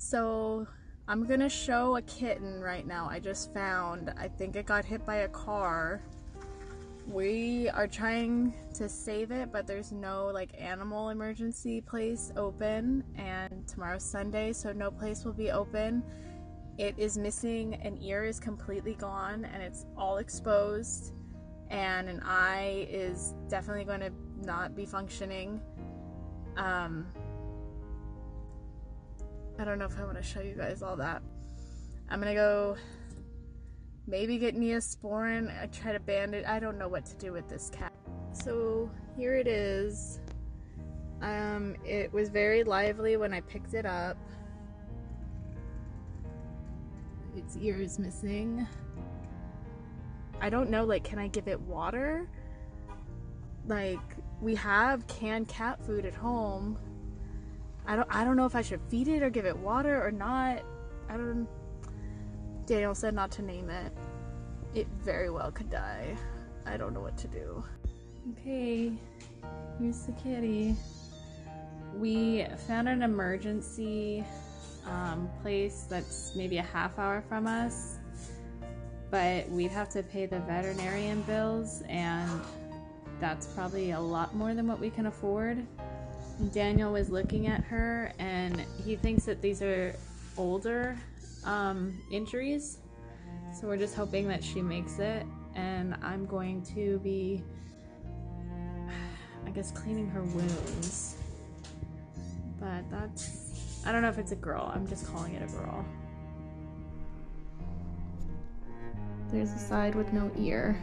So I'm gonna show a kitten right now I just found. I think it got hit by a car. We are trying to save it, but there's no like animal emergency place open, and tomorrow's Sunday, so no place will be open. It is missing, an ear is completely gone and it's all exposed, and an eye is definitely going to not be functioning. I don't know if I want to show you guys all that. I'm gonna go maybe get Neosporin. I try to bandage. I don't know what to do with this cat. So here it is. It was very lively when I picked it up. Its ear is missing. I don't know, like, can I give it water? Like, we have canned cat food at home. I don't know if I should feed it or give it water or not. Daniel said not to name it. It very well could die. I don't know what to do. Okay, here's the kitty. We found an emergency place that's maybe a half hour from us, but we'd have to pay the veterinarian bills, and that's probably a lot more than what we can afford. Daniel was looking at her and he thinks that these are older injuries, so we're just hoping that she makes it, and I'm going to be, I guess, cleaning her wounds. But that's, I don't know if it's a girl. I'm just calling it a girl. There's a side with no ear.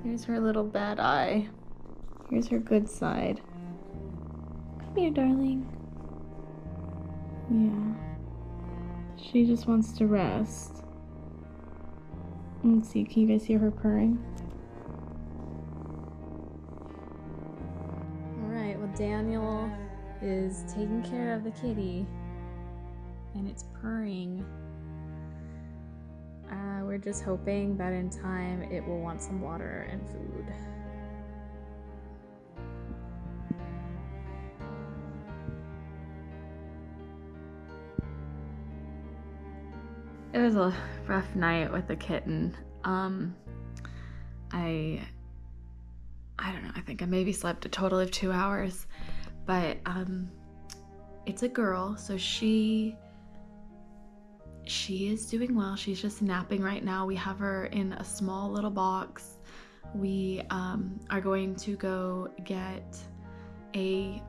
There's her little bad eye. Here's her good side. Come here, darling. Yeah. She just wants to rest. Let's see, can you guys hear her purring? Alright, well, Daniel is taking care of the kitty, and it's purring. We're just hoping that in time it will want some water and food. It was a rough night with the kitten. I don't know, I think I maybe slept a total of 2 hours, but it's a girl, so she is doing well. She's just napping right now. We have her in a small little box. We are going to go get a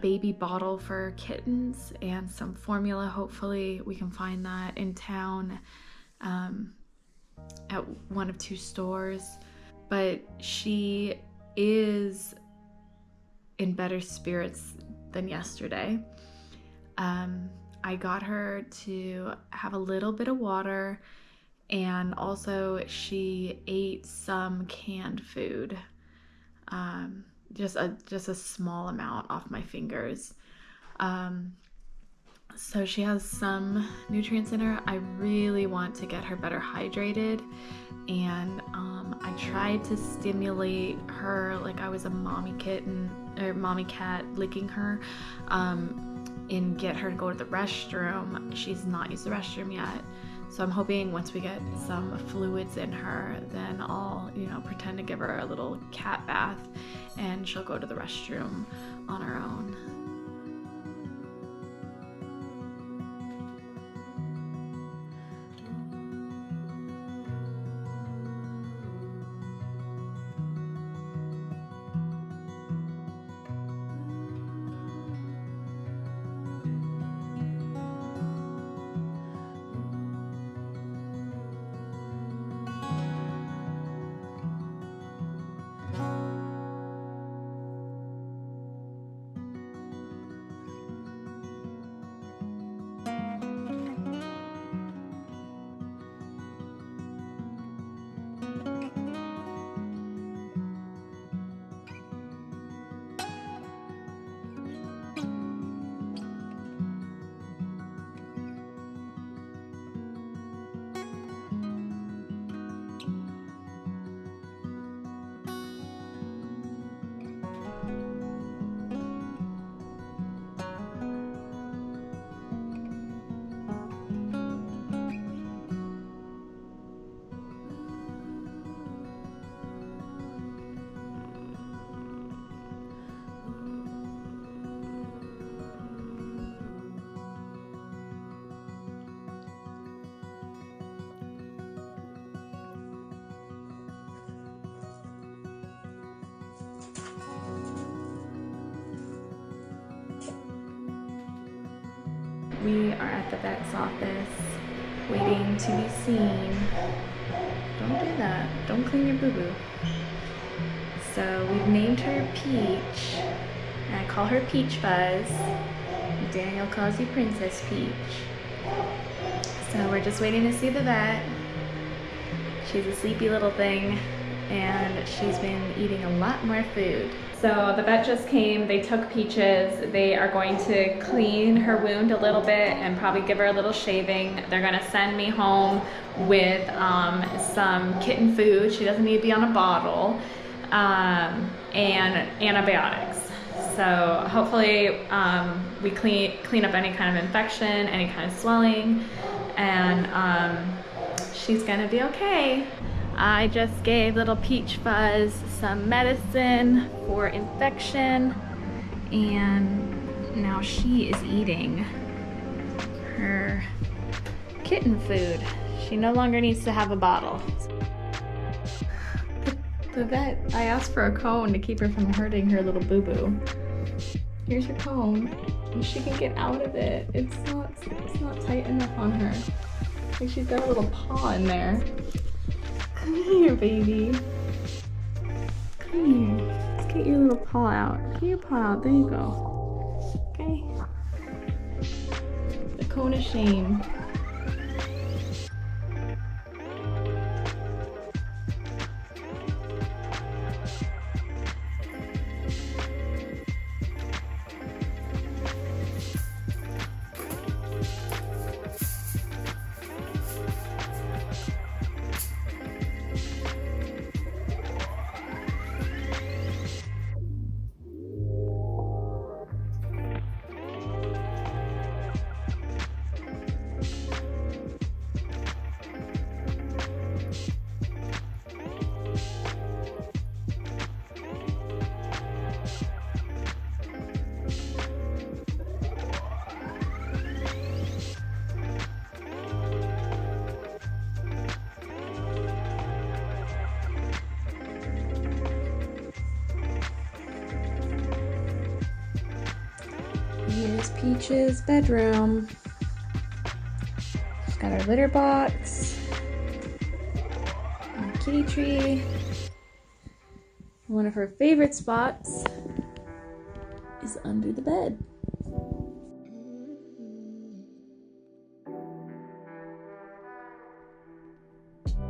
baby bottle for kittens and some formula. Hopefully we can find that in town at one of 2 stores. But she is in better spirits than yesterday. I got her to have a little bit of water, and also she ate some canned food. Just a small amount off my fingers. So she has some nutrients in her. I really want to get her better hydrated, and I tried to stimulate her like I was a mommy kitten or mommy cat licking her, and get her to go to the restroom. She's not used the restroom yet. So I'm hoping once we get some fluids in her, then I'll, pretend to give her a little cat bath and she'll go to the restroom on her own. We are at the vet's office waiting to be seen. Don't do that. Don't clean your boo-boo. So we've named her Peach. And I call her Peach Fuzz. Daniel calls you Princess Peach. So we're just waiting to see the vet. She's a sleepy little thing and she's been eating a lot more food. So the vet just came, they took Peaches. They are going to clean her wound a little bit and probably give her a little shaving. They're gonna send me home with some kitten food. She doesn't need to be on a bottle, and antibiotics. So hopefully we clean up any kind of infection, any kind of swelling, and she's gonna be okay. I just gave little Peach Fuzz some medicine for infection, and now she is eating her kitten food. She no longer needs to have a bottle. The vet, I asked for a cone to keep her from hurting her little boo-boo. Here's your cone, and she can get out of it. It's not tight enough on her. Like she's got a little paw in there. Come here, baby. Come here. Let's get your little paw out. Get your paw out. There you go. Okay. The cone of shame. Here's Peach's bedroom. She's got her litter box, and a kitty tree. One of her favorite spots is under the bed.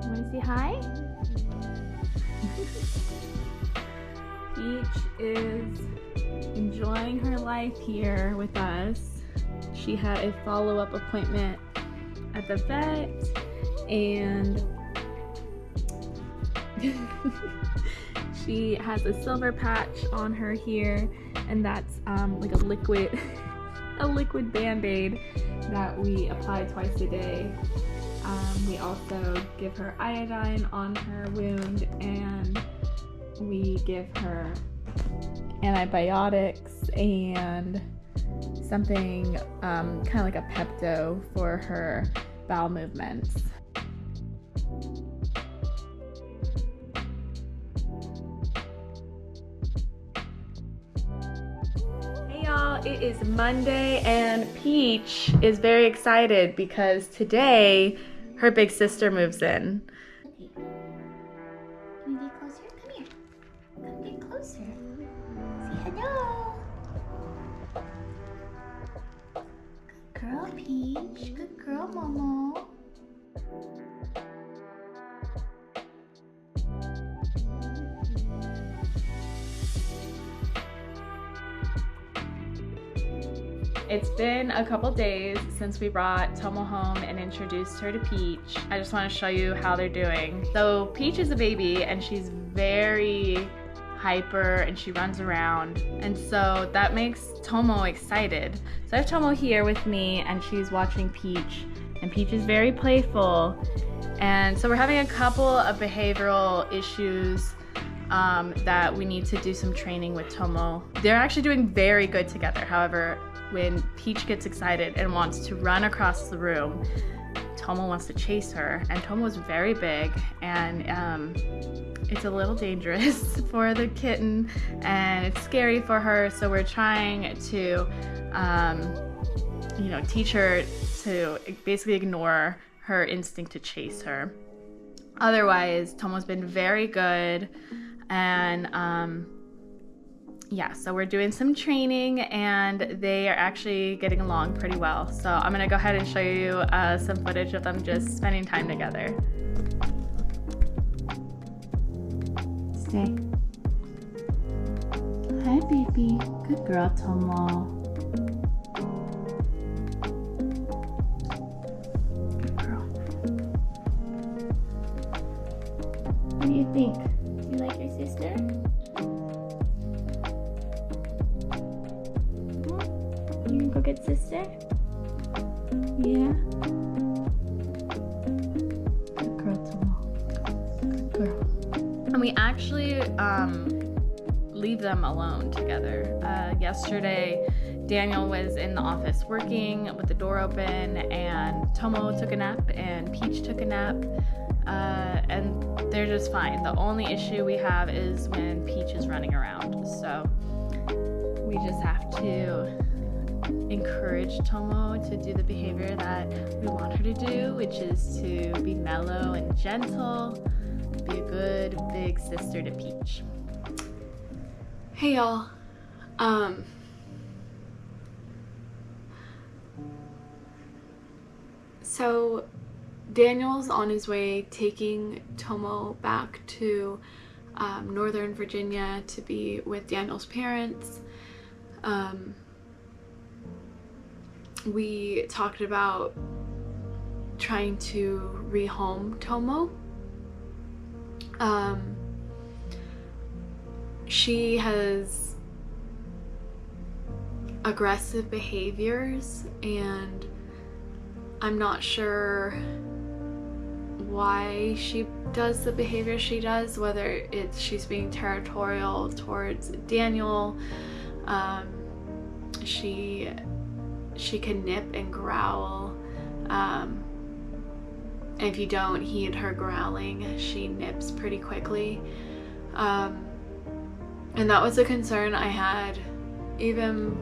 Want to say hi? Peach is enjoying her life here with us. She had a follow-up appointment at the vet, and she has a silver patch on her here, and that's like a liquid band-aid that we apply twice a day. We also give her iodine on her wound, and we give her antibiotics and something kind of like a Pepto for her bowel movements. Hey y'all, it is Monday and Peach is very excited because today her big sister moves in. Can you get closer? Come here. Come get closer. Say hello. Good girl, Peach. Good girl, Momo. It's been a couple days since we brought Tomo home and introduced her to Peach. I just want to show you how they're doing. So Peach is a baby and she's very hyper and she runs around, and so that makes Tomo excited. So I have Tomo here with me and she's watching Peach, and Peach is very playful, and so we're having a couple of behavioral issues that we need to do some training with Tomo. They're actually doing very good together. However, when Peach gets excited and wants to run across the room, Tomo wants to chase her, and Tomo is very big, and it's a little dangerous for the kitten and it's scary for her, so we're trying to you know, teach her to basically ignore her instinct to chase her. Otherwise, Tomo's been very good, and yeah, so we're doing some training, and they are actually getting along pretty well. So I'm gonna go ahead and show you some footage of them just spending time together. Stay. Hi, baby. Good girl, Tomo. Good girl. What do you think? Do you like your sister? You gonna go get sister? Yeah. Good girl, Tomo. Good girl. And we actually leave them alone together. Yesterday, Daniel was in the office working with the door open, and Tomo took a nap and Peach took a nap, and they're just fine. The only issue we have is when Peach is running around. So we just have to encourage Tomo to do the behavior that we want her to do, which is to be mellow and gentle, be a good big sister to Peach. Hey y'all, so Daniel's on his way taking Tomo back to Northern Virginia to be with Daniel's parents. We talked about trying to rehome Tomo. She has aggressive behaviors, and I'm not sure why she does the behavior she does, whether it's she's being territorial towards Daniel. She can nip and growl. And if you don't heed her growling, she nips pretty quickly. And that was a concern I had even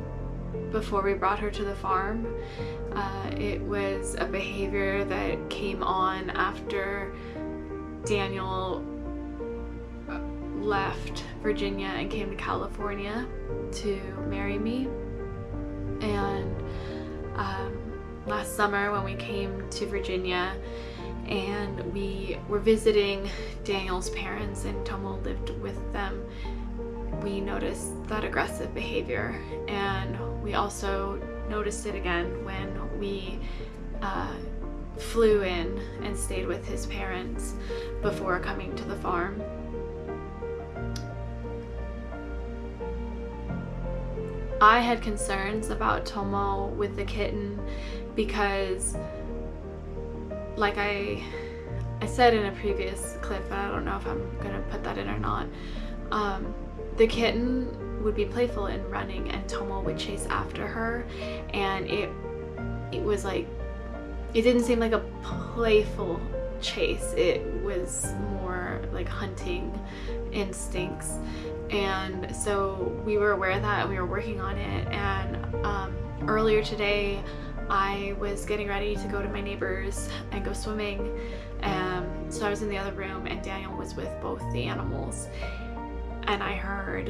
before we brought her to the farm. It was a behavior that came on after Daniel left Virginia and came to California to marry me. And last summer when we came to Virginia and we were visiting Daniel's parents and Tomo lived with them, we noticed that aggressive behavior, and we also noticed it again when we flew in and stayed with his parents before coming to the farm. I had concerns about Tomo with the kitten because, like I said in a previous clip, but I don't know if I'm gonna put that in or not, the kitten would be playful and running, and Tomo would chase after her, and it was like, it didn't seem like a playful chase. It was more like hunting instincts. And so we were aware of that and we were working on it. And earlier today I was getting ready to go to my neighbor's and go swimming. So I was in the other room and Daniel was with both the animals, and I heard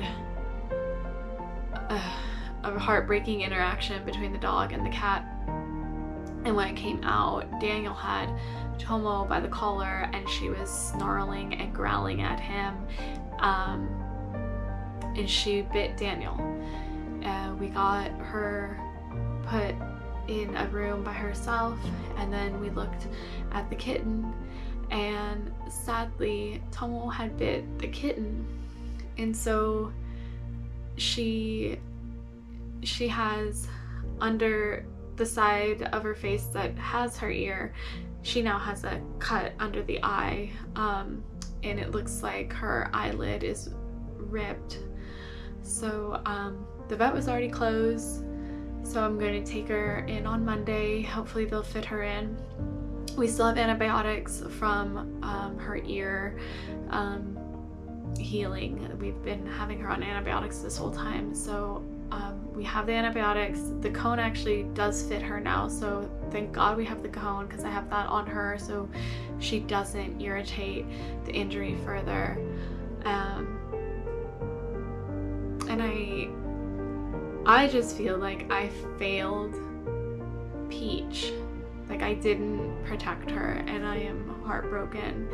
a heartbreaking interaction between the dog and the cat. And when it came out, Daniel had Tomo by the collar and she was snarling and growling at him. And she bit Daniel. We got her put in a room by herself, and then we looked at the kitten, and sadly Tomo had bit the kitten. And so she has, under the side of her face that has her ear, she now has a cut under the eye, and it looks like her eyelid is ripped. So the vet was already closed, so I'm going to take her in on Monday. Hopefully they'll fit her in. We still have antibiotics from her ear healing. We've been having her on antibiotics this whole time, so We have the antibiotics. The cone actually does fit her now, so thank God we have the cone, because I have that on her so she doesn't irritate the injury further. And I just feel like I failed Peach. Like, I didn't protect her, and I am heartbroken.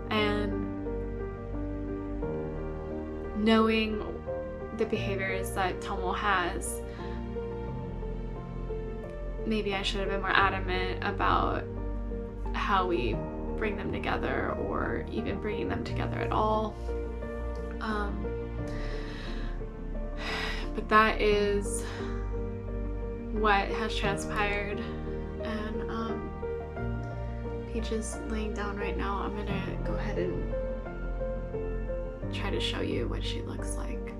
And knowing the behaviors that Tomo has, maybe I should have been more adamant about how we bring them together, or even bringing them together at all. But that is what has transpired, and Peach is laying down right now. I'm gonna go ahead and try to show you what she looks like.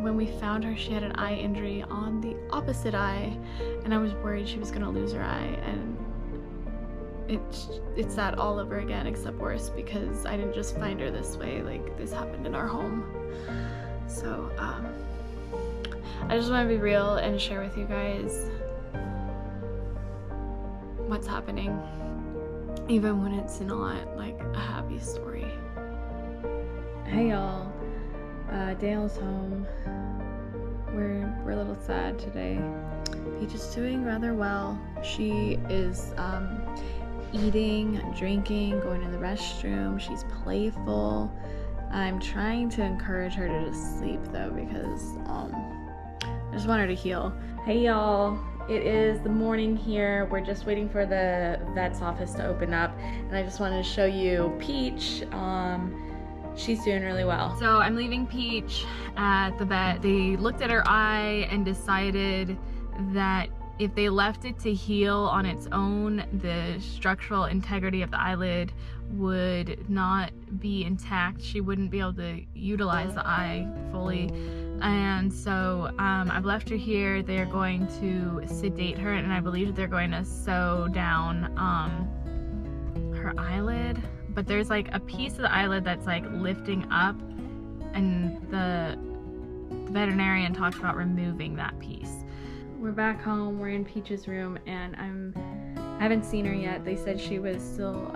When we found her, she had an eye injury on the opposite eye, and I was worried she was gonna lose her eye, and it's that all over again, except worse, because I didn't just find her this way. Like, this happened in our home. So I just want to be real and share with you guys what's happening, even when it's not like a happy story. Hey y'all, Dale's home. We're a little sad today. Peach is doing rather well. She is eating, drinking, going to the restroom. She's playful. I'm trying to encourage her to just sleep though, because I just want her to heal. Hey y'all, it is the morning here. We're just waiting for the vet's office to open up, and I just wanted to show you Peach. She's doing really well. So I'm leaving Peach at the vet. They looked at her eye and decided that if they left it to heal on its own, the structural integrity of the eyelid would not be intact. She wouldn't be able to utilize the eye fully. And so I've left her here. They're going to sedate her, and I believe they're going to sew down her eyelid. But there's like a piece of the eyelid that's like lifting up, and the veterinarian talked about removing that piece. We're back home. We're in Peach's room, and I haven't seen her yet. They said she was still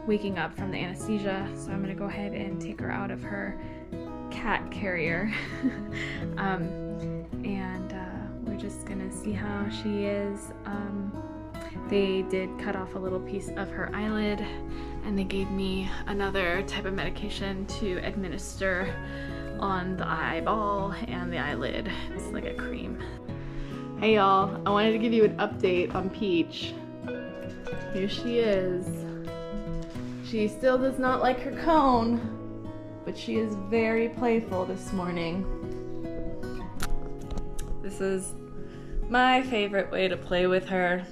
waking up from the anesthesia, so I'm gonna go ahead and take her out of her cat carrier. And we're just gonna see how she is. They did cut off a little piece of her eyelid, and they gave me another type of medication to administer on the eyeball and the eyelid. It's like a cream. Hey y'all, I wanted to give you an update on Peach. Here she is. She still does not like her cone, but she is very playful this morning. This is my favorite way to play with her.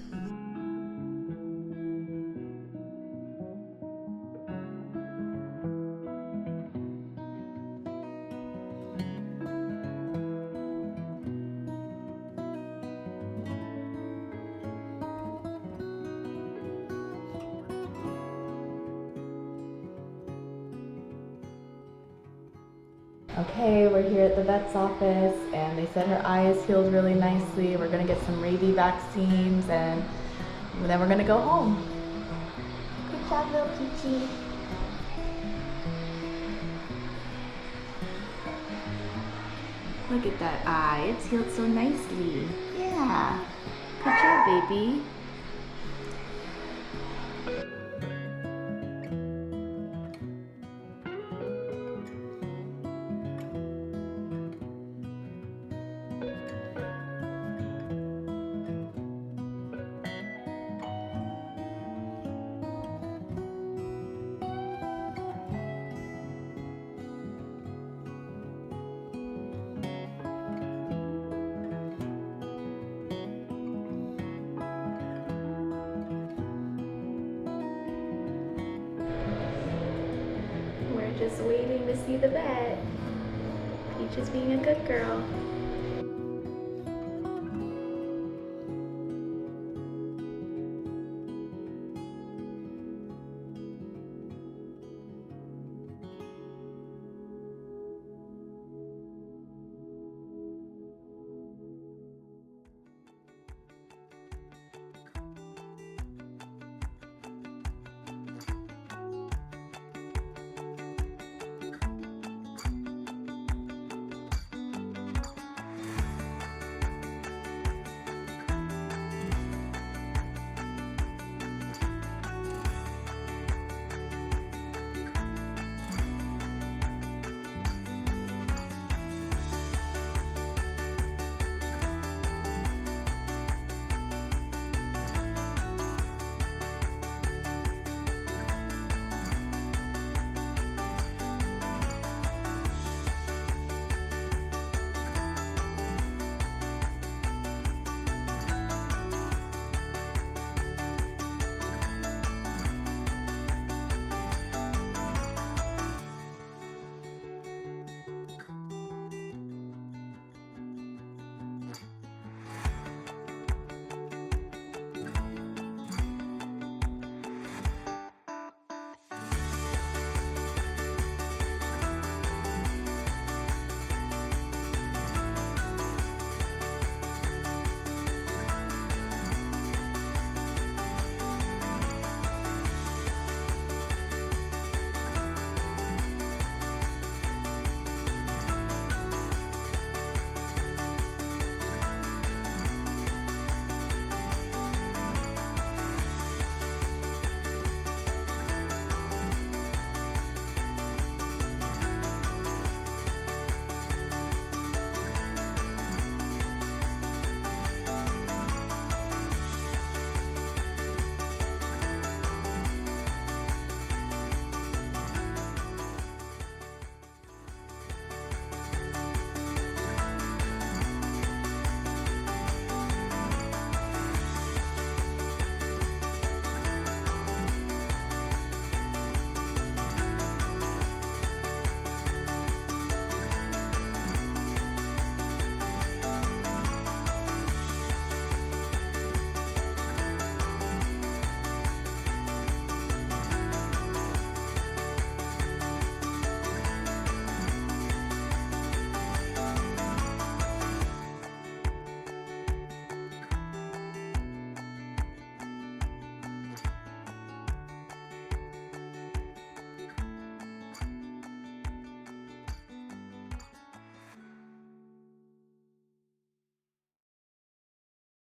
Okay, we're here at the vet's office, and they said her eye is healed really nicely. We're gonna get some rabies vaccines, and then we're gonna go home. Good job, little Peachy. Look at that eye, it's healed so nicely. Yeah, good job, baby. Just waiting to see the vet. Peach is being a good girl.